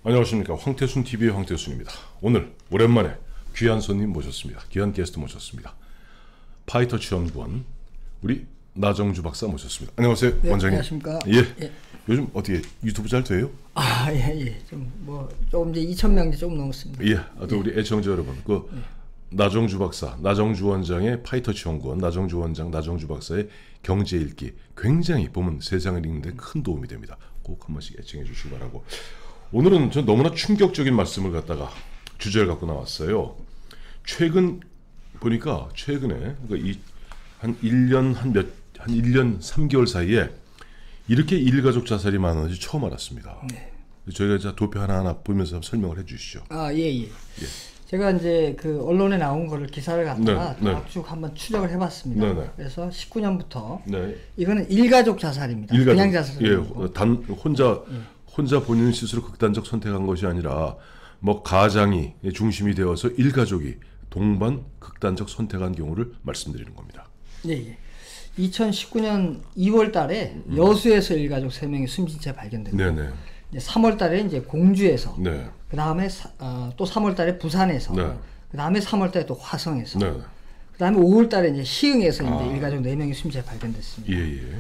안녕하십니까. 황태순 TV의 황태순입니다. 오늘 오랜만에 귀한 손님 모셨습니다. 귀한 게스트 모셨습니다. 파이터치 연구원 우리 나정주 박사 모셨습니다. 안녕하세요. 네, 원장님. 안녕하십니까. 예. 예. 요즘 어떻게 유튜브 잘 돼요? 예. 조금 이제 2,000명 이제 조금 넘었습니다. 예. 또 우리 애청자 여러분, 나정주 박사, 나정주 원장의 파이터치 연구원, 나정주 원장, 나정주 박사의 경제 읽기 굉장히 보면 세상을 읽는데 큰 도움이 됩니다. 꼭 한 번씩 애청해 주시기 바라고. 오늘은 전 너무나 충격적인 말씀을 갖다가 주제를 갖고 나왔어요. 최근에 그러니까 한 1년 3개월 사이에 이렇게 일가족 자살이 많은지 처음 알았습니다. 네. 저희가 도표 하나하나 보면서 설명을 해주시죠. 예. 제가 이제 그 언론에 나온 거를 기사를 갖다가 쭉 한번 추적을 해봤습니다. 네. 그래서 19년부터 이거는 일가족 자살입니다. 그냥 자살. 예, 혼자 본인 스스로 극단적 선택한 것이 아니라 뭐 가장이 중심이 되어서 일가족이 동반 극단적 선택한 경우를 말씀드리는 겁니다. 예. 2019년 2월 달에 여수에서 일가족 3명이 숨진 채 발견됐고, 네네. 3월 달에 이제 공주에서, 네. 그 다음에 또 3월 달에 부산에서, 네. 그 다음에 3월 달에 또 화성에서, 네. 그 다음에 5월 달에 이제 시흥에서 이제 일가족 4명이 숨진 채 발견됐습니다. 예.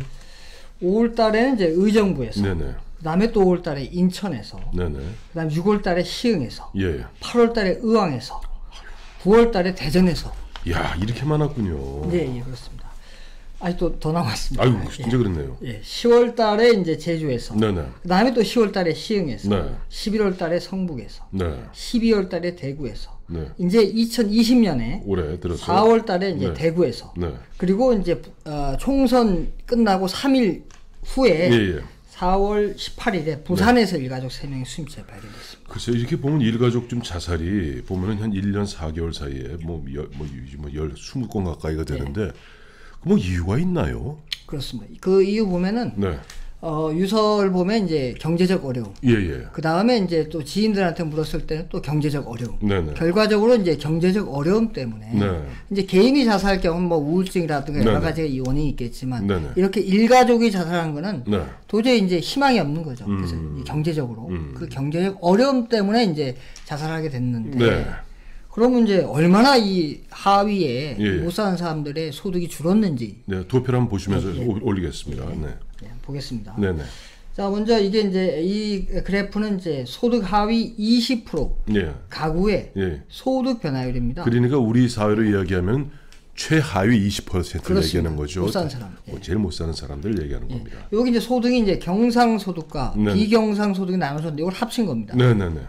5월 달에는 이제 의정부에서, 네네. 그 다음에 또 5월 달에 인천에서, 네네. 그 다음에 6월 달에 시흥에서, 예. 8월 달에 의왕에서, 9월 달에 대전에서. 야, 이렇게 많았군요. 예, 그렇습니다. 또 더 남았습니다. 아이고, 진짜 그렇네요. 예, 10월 달에 이제 제주에서, 네네. 그 다음에 또 10월 달에 시흥에서, 네. 11월 달에 성북에서, 네. 12월 달에 대구에서, 네. 이제 2020년에 올해 들어서 4월 달에 이제 네. 대구에서, 네. 그리고 이제 총선 끝나고 3일 후에 예. 4월 18일에 부산에서 일가족 3명이 숨진 채 발견됐습니다. 글쎄 이렇게 보면 일가족 좀 자살이 보면은 한 1년 4개월 사이에 20건 가까이가 되는데 뭐 이유가 있나요? 그렇습니다. 그 이유 보면은 유서를 보면 이제 경제적 어려움. 예. 그 다음에 이제 또 지인들한테 물었을 때는 또 경제적 어려움. 네네. 결과적으로 이제 경제적 어려움 때문에 이제 개인이 자살할 경우는 뭐 우울증이라든가 여러 가지 원인이 있겠지만 이렇게 일가족이 자살한 거는 도저히 이제 희망이 없는 거죠. 그래서 경제적으로 그 경제적 어려움 때문에 이제 자살하게 됐는데. 그러면 이제 얼마나 이 하위에 못 사는 사람들의 소득이 줄었는지. 네, 도표를 한번 보시면서 올리겠습니다. 보겠습니다. 네네. 자, 먼저 이게 이제 이 그래프는 이제 소득 하위 20% 가구의 소득 변화율입니다. 그러니까 우리 사회로 이야기하면 최하위 20%를 얘기하는 거죠. 못 사는 사람. 제일 못 사는 사람들 얘기하는 겁니다. 여기 이제 소득이 이제 경상소득과 비경상소득이 나눠졌는데 이걸 합친 겁니다. 네네네.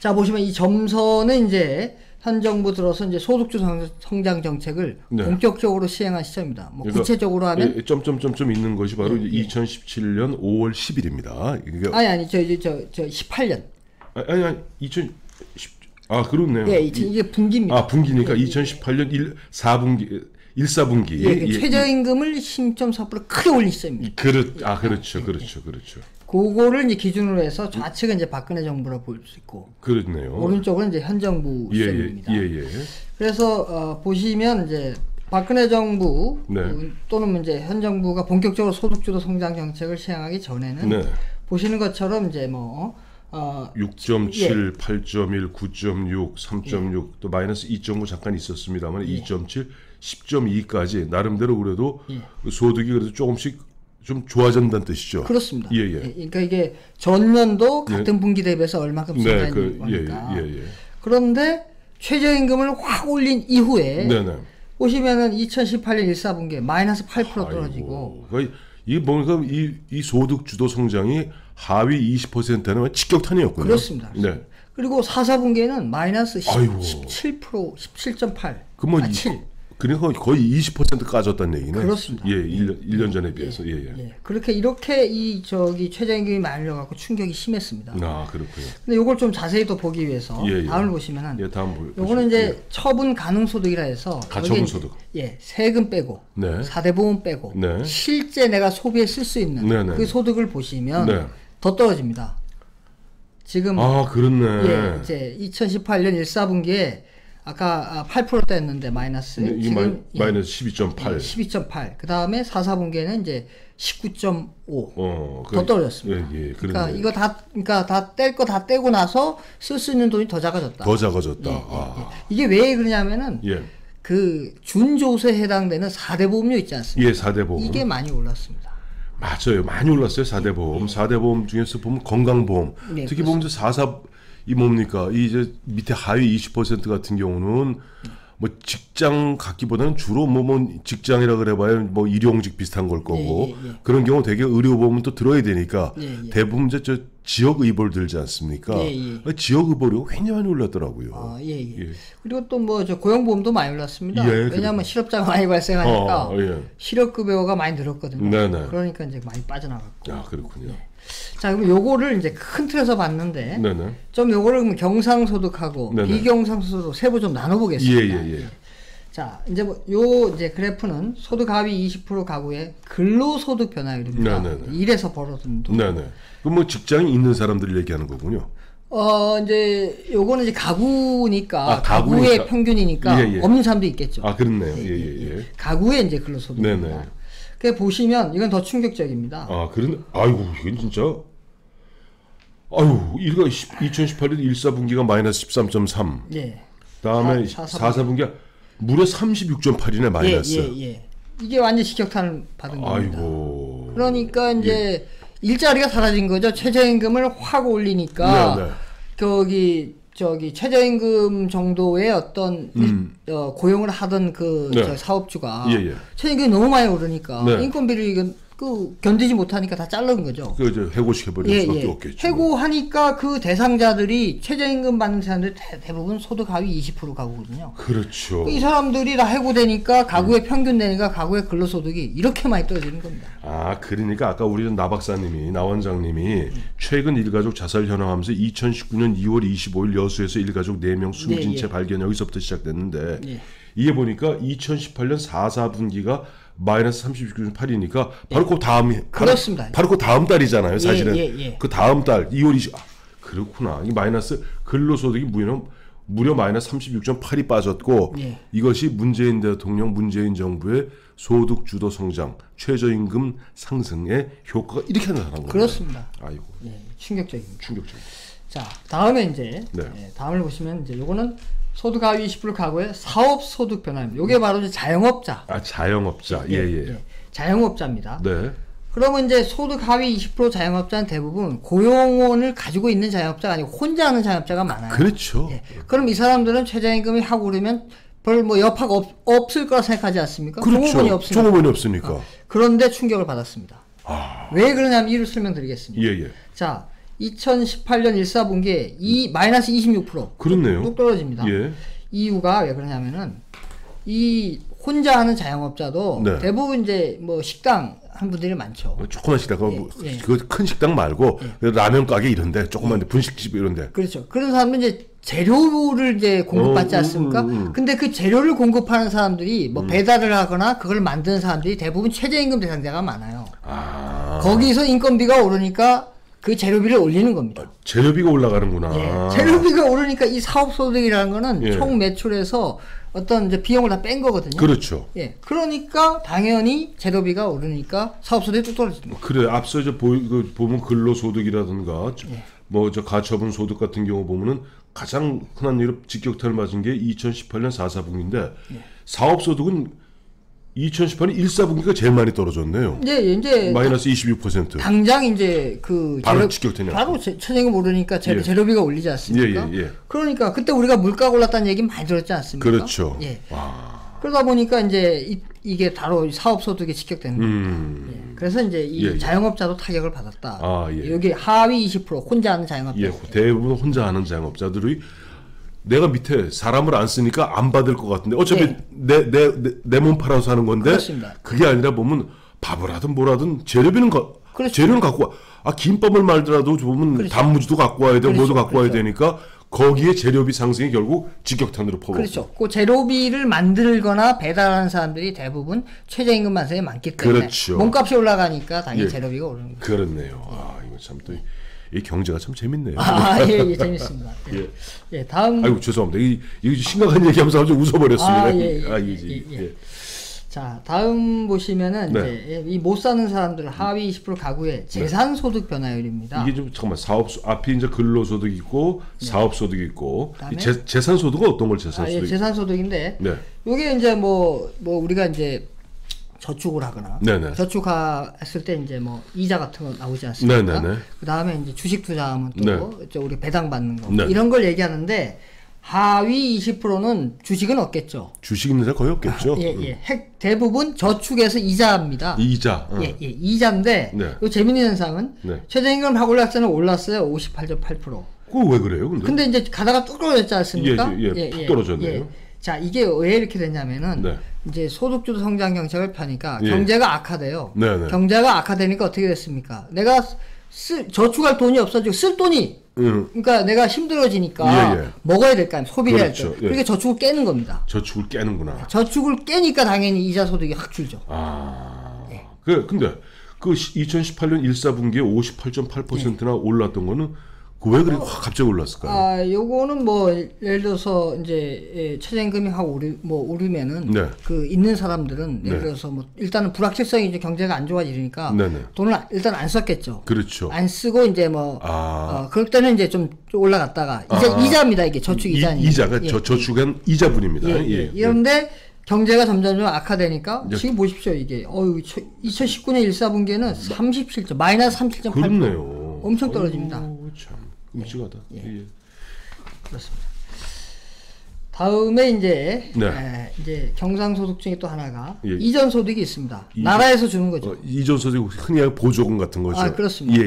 자, 보시면 이 점선은 이제 현 정부 들어서 이제 소득주 성장 정책을 본격적으로 시행한 시점입니다. 뭐 그러니까 구체적으로 하면 점점점점 있는 것이 바로 2017년 5월 10일입니다. 아니 저 18년. 아니 그렇네요. 이게 분기입니다. 분기니까 2018년 1사분기. 최저임금을 10.4% 크게 올린 시점입니다. 그렇죠. 그거를 이제 기준으로 해서 좌측은 이제 박근혜 정부라 볼 수 있고, 그렇네요. 오른쪽은 이제 현 정부 시점입니다. 그래서 보시면 이제 박근혜 정부 또는 이제 현 정부가 본격적으로 소득주도 성장 정책을 시행하기 전에는 보시는 것처럼 이제 6.7, 8.1, 9.6, 3.6, 또 마이너스 2.9 잠깐 있었습니다만 2.7, 10.2까지 나름대로 그래도 소득이 그래도 조금씩 좀 좋아진다는 뜻이죠. 그렇습니다. 그러니까 이게 전년도 같은 분기 대비해서 얼마큼 성장한 겁니까? 그런데 최저임금을 확 올린 이후에 보시면은 2018년 1사분기에 마이너스 8% 떨어지고. 이 뭔가 이 소득 주도 성장이 하위 20%는 직격탄이었군요. 그렇습니다. 그리고 4사분기에는 마이너스 17%, 17.8. 7. 그러니까 거의 20% 까졌다는 얘기네. 그렇습니다. 1년 전에 비해서. 이렇게 이 최저임금이 말려갖고 충격이 심했습니다. 그렇군요. 근데 이걸 좀 자세히 또 보기 위해서 다음을 보시면은 요거는 이제 처분 가능 소득이라 해서 가처분 소득. 세금 빼고 4대 보험 빼고 실제 내가 소비에 쓸 수 있는 그 소득을 보시면 더 떨어집니다. 지금 그렇네. 이제 2018년 1사분기에 아까 8%대였는데 마이너스. 네, 지금 마이너스 12.8. 12.8. 그 다음에 4분기에는 이제 19.5. 더 떨어졌습니다. 그러니까 이거 다 뗄 거 다 떼고 나서 쓸 수 있는 돈이 더 작아졌다. 더 작아졌다. 이게 왜 그러냐면은 그 준조세에 해당되는 4대 보험료 있지 않습니까? 4대 보험. 이게 많이 올랐습니다. 맞아요. 많이 올랐어요. 4대 보험. 4대 보험 중에서 보면 건강보험. 특히 보면 이제 4사 이 뭡니까? 이 이제 밑에 하위 20% 같은 경우는 뭐 직장 갖기보다는 주로 뭐 직장이라 그래봐야 뭐 일용직 비슷한 걸 거고 그런 경우 되게 의료보험은 또 들어야 되니까 대부분 이제 저 지역의보를 들지 않습니까? 지역의보료가 굉장히 많이 올랐더라고요. 그리고 또 뭐 저 고용보험도 많이 올랐습니다. 왜냐하면 실업자가 많이 발생하니까 실업급여가 많이 늘었거든요. 그러니까 이제 많이 빠져나갔고. 그렇군요. 자, 그럼 요거를 이제 큰 틀에서 봤는데, 좀 요거를 그럼 경상소득하고 비경상소득 세부 좀 나눠보겠습니다. 자, 이제 뭐 이제 그래프는 소득 하위 20% 가구의 근로소득 변화율입니다. 일에서 벌어든 돈. 그럼 뭐 직장이 있는 사람들을 얘기하는 거군요. 이제 요거는 이제 가구니까 가구의 평균이니까 없는 사람도 있겠죠. 그렇네요. 가구의 이제 근로소득입니다. 보시면 이건 더 충격적입니다. 아이고 이건 진짜 이거 2018년 1사분기가 마이너스 13.3. 다음에 4사분기가 무려 36.8이네 마이너스. 이게 완전 직격탄을 받은 겁니다. 그러니까 이제 일자리가 사라진 거죠. 최저임금을 확 올리니까 저기 최저임금 정도의 어떤 고용을 하던 저 사업주가 최저임금이 너무 많이 오르니까 인건비를 견디지 못하니까 다 자른 거죠. 해고시켜버릴 수밖에 없겠죠. 해고하니까 그 대상자들이 최저임금 받는 사람들 대부분 소득 하위 20% 가구거든요. 그렇죠. 이 사람들이 다 해고되니까 가구의 평균 되니까 가구의 근로소득이 이렇게 많이 떨어지는 겁니다. 그러니까 아까 우리 나 박사님이, 나 원장님이 최근 일가족 자살 현황하면서 2019년 2월 25일 여수에서 일가족 4명 숨진 채 발견 여기서부터 시작됐는데 이게 보니까 2018년 4분기가 마이너스 36.8이니까 바로 그 다음이 그렇습니다. 바로 그 다음 달이잖아요. 사실은 그 다음 달 2월 20 그렇구나. 이 마이너스 근로소득이 무려 마이너스 36.8이 빠졌고 이것이 문재인 대통령, 문재인 정부의 소득 주도 성장, 최저임금 상승의 효과가 이렇게 나타난 겁니다. 그렇습니다. 아이고. 충격적입니다. 자, 다음에 이제 다음을 보시면 이제 요거는 소득 하위 20% 가구의 사업 소득 변화입니다. 요게 바로 이제 자영업자. 자영업자. 자영업자입니다. 그러면 이제 소득 하위 20% 자영업자는 대부분 고용원을 가지고 있는 자영업자가 아니고 혼자 하는 자영업자가 많아요. 그렇죠. 그럼 이 사람들은 최저임금이 확 오르면 별 뭐 여파가 없을 거라 생각하지 않습니까? 그렇죠. 종업원이 없으니까. 그런데 충격을 받았습니다. 왜 그러냐면 이유를 설명드리겠습니다. 자, 2018년 1사분기에 마이너스 26%. 그렇네요. 뚝 떨어집니다. 이유가 왜 그러냐면은 이 혼자 하는 자영업자도 대부분 이제 뭐 식당 한 분들이 많죠. 조그만 식당, 그 큰 식당 말고 라면 가게 이런데 조그만 분식집 이런데. 그렇죠. 그런 사람은 이제 재료를 이제 공급받지 않습니까? 근데 그 재료를 공급하는 사람들이 뭐 배달을 하거나 그걸 만드는 사람들이 대부분 최저임금 대상자가 많아요. 거기서 인건비가 오르니까 그 재료비를 올리는 겁니다. 재료비가 올라가는구나. 재료비가 오르니까 이 사업소득이라는 거는 총 매출에서 어떤 이제 비용을 다 뺀 거거든요. 그렇죠. 그러니까 당연히 재료비가 오르니까 사업소득이 뚝 떨어집니다. 그래, 앞서 이제 보면 근로소득이라든가 뭐 저 가처분 소득 같은 경우 보면은 가장 흔한 일로 직격탄을 맞은 게 2018년 4사분기인데 사업소득은 2018년 1사분기가 제일 많이 떨어졌네요. 이제 마이너스 26%. 당장 이제 바로 직격탄이 바로 최저임금 오르니까 재료비가 올리지 않습니까? 그러니까 그때 우리가 물가가 올랐다는 얘기 많이 들었지 않습니까? 그렇죠. 그러다 보니까 이제 이게 바로 사업소득에 직격되는 겁니다. 그래서 이제 이 자영업자도 타격을 받았다. 여기 하위 20% 혼자 하는 자영업자. 대부분 혼자 하는 자영업자들이 내가 밑에 사람을 안 쓰니까 안 받을 것 같은데 어차피 내 몸 팔아서 하는 건데 그렇습니다. 그게 아니라 보면 밥을 하든 뭘 하든 재료비는 재료는 갖고 와. 김밥을 말더라도 보면 단무지도 갖고 와야 되고 뭐도 갖고 와야 되니까 거기에 재료비 상승이 결국 직격탄으로 퍼붓고. 그렇죠. 그 재료비를 만들거나 배달하는 사람들이 대부분 최저임금 반성이 많기 때문에 몸값이 올라가니까 당연히 재료비가 오르는 거죠. 그렇네요. 이거 참 또 이 경제가 참 재밌네요. 예, 재밌습니다. 예, 다음. 아이고 죄송합니다. 이 심각한 얘기하면서 좀 웃어버렸습니다. 자, 다음 보시면은 이제 이 못 사는 사람들 하위 20% 가구의 재산 소득 변화율입니다. 이게 좀 잠깐만 앞이 이제 근로소득 있고 사업소득 있고 재산 소득은 어떤 걸 재산 소득? 재산 소득인데 요게 이제 뭐 우리가 이제 저축을 하거나 저축했을 때 이제 뭐 이자 같은 거 나오지 않습니까? 그 다음에 이제 주식 투자하면 또 우리 배당 받는 거 이런 걸 얘기하는데. 하위 20%는 주식은 없겠죠. 주식 있는 데 거의 없겠죠. 대부분 저축에서 이자입니다. 이자. 이자인데 요 재밌는 현상은 최저임금 하고 올랐어요. 58.8%. 그거 왜 그래요? 근데 이제 가다가 뚝 떨어졌지 않습니까? 뚝 떨어졌네요. 자, 이게 왜 이렇게 됐냐면은 이제 소득주도 성장 정책을 펴니까 경제가 악화돼요. 경제가 악화되니까 어떻게 됐습니까? 내가 저축할 돈이 없어지고 쓸 돈이 그러니까 내가 힘들어지니까 먹어야 될 거 아니에요. 소비를 할 때. 그러니까 저축을 깨는 겁니다. 저축을 깨는구나. 저축을 깨니까 당연히 이자 소득이 확 줄죠. 근데 그 2018년 1사분기에 58.8%나 올랐던 거는 왜 그렇게 확 갑자기 올랐을까요? 요거는 뭐 예를 들어서 이제 최저임금이 확 오르면은 그 있는 사람들은 예를 들어서 뭐 일단은 불확실성이 이제 경제가 안 좋아지니까 돈을 일단 안 썼겠죠. 그렇죠. 안 쓰고 이제 뭐 그럴 때는 이제 좀 올라갔다가 이자입니다. 이게 저축 이자니. 이자가 저축한 이자분입니다. 이런데 경제가 점점 악화되니까 지금 보십시오. 이게 2019년 1사분기에는 37점 마이너스 37.8%. 그렇네요. 엄청 떨어집니다. 참 끔찍하다. 그렇습니다. 다음에 이제 이제 경상소득 중에 또 하나가 이전소득이 있습니다. 나라에서 주는 거죠. 이전소득 흔히 보조금 같은 거죠. 그렇습니다.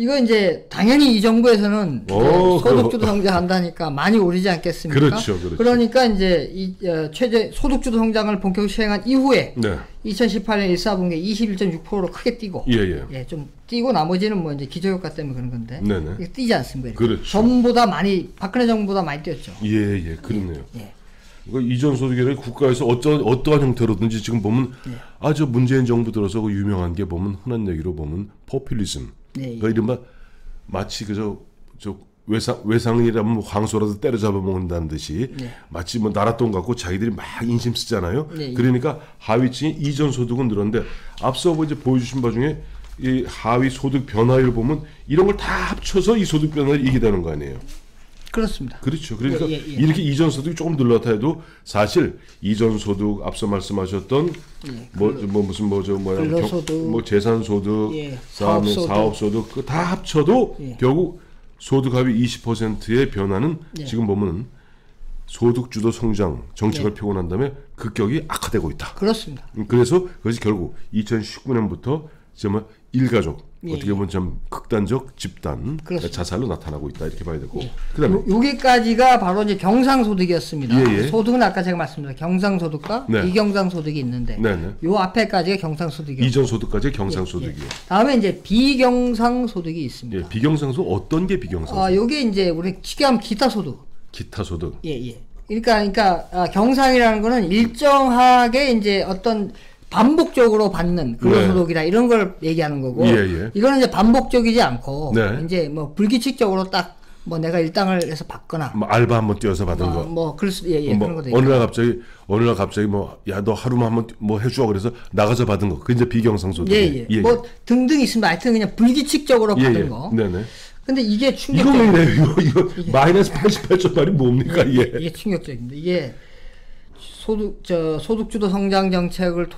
이거 이제 당연히 이 정부에서는 소득주도 성장한다니까 많이 오르지 않겠습니까? 그렇죠. 그러니까 이제 이 최저 소득주도 성장을 본격적으로 시행한 이후에 2018년 1사분기 21.6%로 크게 뛰고 좀 뛰고 나머지는 뭐 이제 기저효과 때문에 그런 건데 이게 뛰지 않습니다. 그렇죠. 전보다 많이 박근혜 정부보다 많이 뛰었죠. 그렇네요. 이전 소득이라 국가에서 어떠한 형태로든지 지금 보면 저 문재인 정부 들어서 그 유명한 게 보면 흔한 얘기로 보면 포퓰리즘. 이른바 마치 저 외상이라면 황소라도 때려잡아 먹는다는 듯이 마치 뭐 나라 돈 갖고 자기들이 막 인심 쓰잖아요. 그러니까 하위층의 이전 소득은 늘었는데 앞서 이제 보여주신 바 중에 이 하위 소득 변화율 보면 이런 걸 다 합쳐서 이 소득 변화를 이게 되는 거 아니에요? 그렇습니다. 그렇죠. 그러니까 이렇게 이전 소득이 조금 늘었다 해도 사실 이전 소득 앞서 말씀하셨던 근로소득, 재산 소득, 사업 소득 그 다 합쳐도 결국 소득 하위 20%의 변화는 지금 보면은 소득 주도 성장 정책을 펴고 난 다음에 급격히 악화되고 있다. 그렇습니다. 그래서 그것이 결국 2019년부터 정말 일가족 어떻게 보면 좀 극단적 집단 자살로 나타나고 있다 이렇게 봐야 되고 그다음에 여기까지가 바로 이제 경상소득이었습니다. 소득은 아까 제가 말씀드린 경상소득과 비경상소득이 있는데 요 앞에까지가 경상소득이요. 이전 소득까지 경상소득이요. 다음에 이제 비경상소득이 있습니다. 비경상소득 어떤 게 비경상소득? 요게 이제 우리 쉽게 하면 기타소득. 기타소득. 그러니까 경상이라는 거는 일정하게 이제 어떤 반복적으로 받는 근로소득이라 이런 걸 얘기하는 거고 이거는 이제 반복적이지 않고 이제 뭐 불규칙적으로 딱 뭐 내가 일당을 해서 받거나 뭐 알바 한번 뛰어서 받은 거 뭐 그럴 수 그런 거도 어느 날 갑자기 뭐 야 너 하루만 한번 뭐 해줘 그래서 나가서 받은 거 그게 이제 비경상소득 뭐 등등 있습니다. 하여튼 그냥 불규칙적으로 받은 거. 근데 이게 충격적이에요. 이거 마이너스 88.8이 뭡니까 이게 충격적입니다. 이게 소득주도 성장 정책을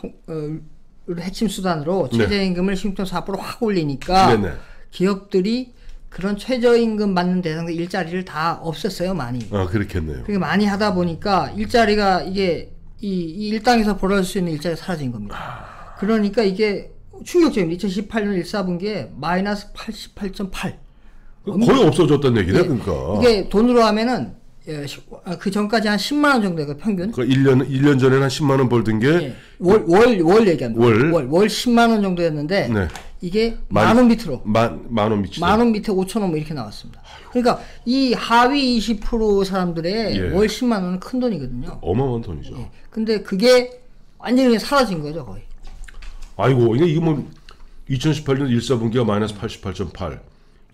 핵심 수단으로 최저임금을 16.4% 확 올리니까 기업들이 그런 최저임금 받는 대상들 일자리를 다 없앴어요, 많이. 그렇겠네요. 그게 많이 하다 보니까 일자리가 이게 이 일당에서 벌어질 수 있는 일자리가 사라진 겁니다. 그러니까 이게 충격적입니다. 2018년 1사분기에 마이너스 88.8. 거의 없어졌다는 얘기네, 그러니까. 이게 돈으로 하면은 그 전까지 한 10만 원 정도가 평균. 그러니까 1년 전에는 한 10만 원 벌던 게 월 얘기합니다. 월 10만 원 정도였는데 이게 만 원 밑으로. 만 원 밑으로. 만 원 밑에 5천 원 뭐 이렇게 나왔습니다. 그러니까 이 하위 20% 사람들의 월 10만 원은 큰 돈이거든요. 어마어마한 돈이죠. 근데 그게 완전히 사라진 거죠, 거의. 아이고, 이게 뭐 2018년 1사분기가 마이너스 88.8.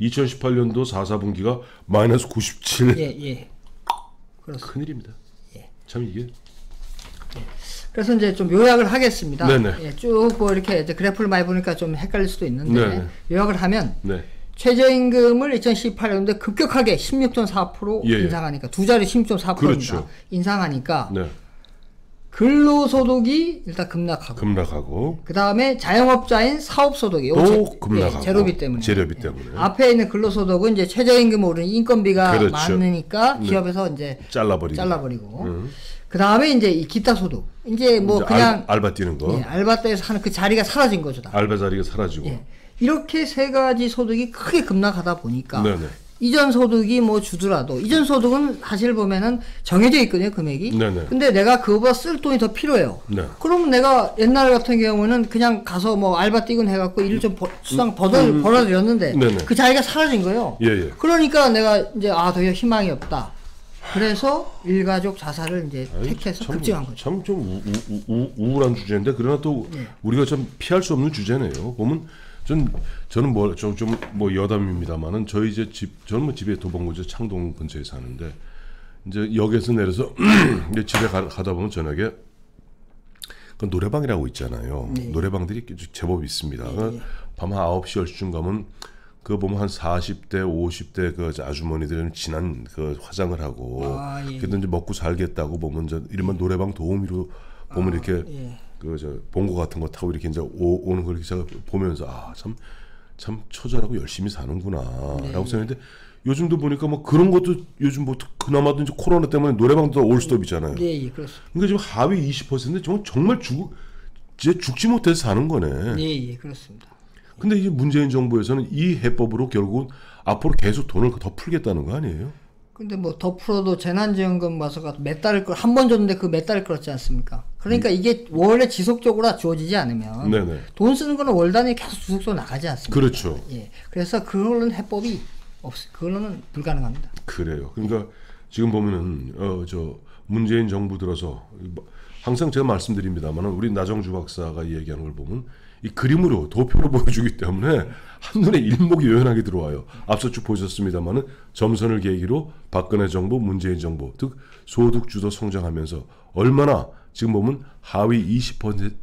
2018년도 4분기가 마이너스 97. 예. 그렇습니다. 큰일입니다. 예. 참 이게. 그래서 이제 좀 요약을 하겠습니다. 네네. 예, 쭉 뭐 이렇게 이제 그래프를 많이 보니까 좀 헷갈릴 수도 있는데 네네. 요약을 하면 네. 최저임금을 2018년도에 급격하게 16.4% 예. 인상하니까 두 자리 16.4%입니다. 그렇죠. 인상하니까 네. 근로소득이 일단 급락하고 그 다음에 자영업자인 사업소득이 또 급락하고 재료비 때문에 앞에 있는 근로소득은 이제 최저임금 오르는 인건비가 그렇죠. 많으니까 기업에서 이제 잘라버리고 그 다음에 이제 이 기타 소득 이제 뭐 이제 그냥 알바 뛰는 거 알바 때에서 하는 그 자리가 사라진 거죠. 알바 자리가 사라지고 이렇게 세 가지 소득이 크게 급락하다 보니까 이전 소득이 뭐 주더라도 이전 소득은 사실 보면은 정해져 있거든요, 금액이. 근데 내가 그거보다 쓸 돈이 더 필요해요. 그러면 내가 옛날 같은 경우는 그냥 가서 뭐 알바 뛰곤 해갖고 일을 좀 수당 벌어들였는데 그 자리가 사라진 거예요. 그러니까 내가 이제 더 이상 희망이 없다. 그래서 일가족 자살을 이제 택해서 급증한 거죠. 참 좀 우울한 주제인데 그러나 또 우리가 좀 피할 수 없는 주제네요. 보면 저는 뭐 여담입니다만은 저희 저는 뭐 집에 도봉구죠 창동 근처에 사는데 이제 역에서 내려서 이제 집에 가다 보면 저녁에 그 노래방이라고 있잖아요. 노래방들이 제법 있습니다. 밤 9시 10시쯤 가면 그거 보면 한 40대 50대 그 아주머니들은 진한 그 화장을 하고 그래도 이제 먹고 살겠다고 보면 이른바 노래방 도우미로 보면 이렇게 봉고 같은 거 타고 이렇게 이제 오는 걸 이렇게 제가 보면서 참 처절하고 열심히 사는구나라고 생각했는데 요즘도 보니까 뭐 그런 것도 요즘 뭐 그나마도 이제 코로나 때문에 노래방도 올스톱이잖아요. 그렇습니다. 그러니까 지금 하위 20%인데 정말 죽지 못해서 사는 거네. 그렇습니다. 근데 이제 문재인 정부에서는 이 해법으로 결국 앞으로 계속 돈을 더 풀겠다는 거 아니에요? 근데 뭐 더 풀어도 재난지원금 와서가 몇 달을 한 번 줬는데 그 몇 달을 끌었지 않습니까? 그러니까 이게 원래 지속적으로 주어지지 않으면 돈 쓰는 거는 월 단위 계속 지속적으로 나가지 않습니까? 그렇죠. 그래서 그걸로는 해법이 그걸로는 불가능합니다. 그래요. 그러니까 지금 보면은 문재인 정부 들어서 항상 제가 말씀드립니다만은 우리 나정주 박사가 얘기하는 걸 보면 이 그림으로 도표로 보여주기 때문에 한눈에 일목요연하게 들어와요. 앞서 쭉 보셨습니다만은 점선을 계기로 박근혜 정부, 문재인 정부, 즉 소득주도 성장하면서 얼마나 지금 보면 하위 20%,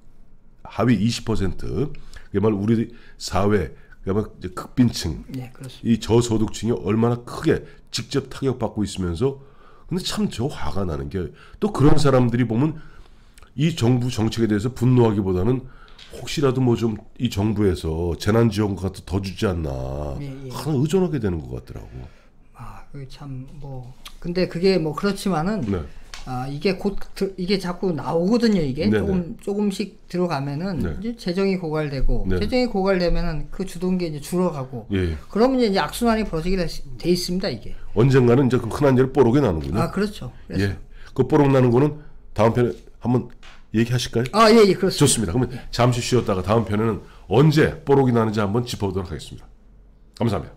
그야말로 우리 사회, 그야말로 극빈층, 이 저소득층이 얼마나 크게 직접 타격받고 있으면서 근데 참 저 화가 나는 게 또 그런 사람들이 보면 이 정부 정책에 대해서 분노하기보다는 혹시라도 뭐 좀 이 정부에서 재난지원금 같은 더 주지 않나 하나 의존하게 되는 것 같더라고. 그게 참 뭐 근데 그게 뭐 그렇지만은 이게 이게 자꾸 나오거든요. 이게 조금씩 들어가면은 이제 재정이 고갈되고 재정이 고갈되면은 그 주던 게 이제 줄어가고 그러면 이제 악순환이 벌어지게 돼 있습니다. 이게 언젠가는 이제 그 흔한 예로 뽀록이 나는군요. 그렇죠. 그 뽀록 나는 거는 다음 편에 한번 얘기하실까요? 그렇습니다. 좋습니다. 그러면 잠시 쉬었다가 다음 편에는 언제 뽀록이 나는지 한번 짚어보도록 하겠습니다. 감사합니다.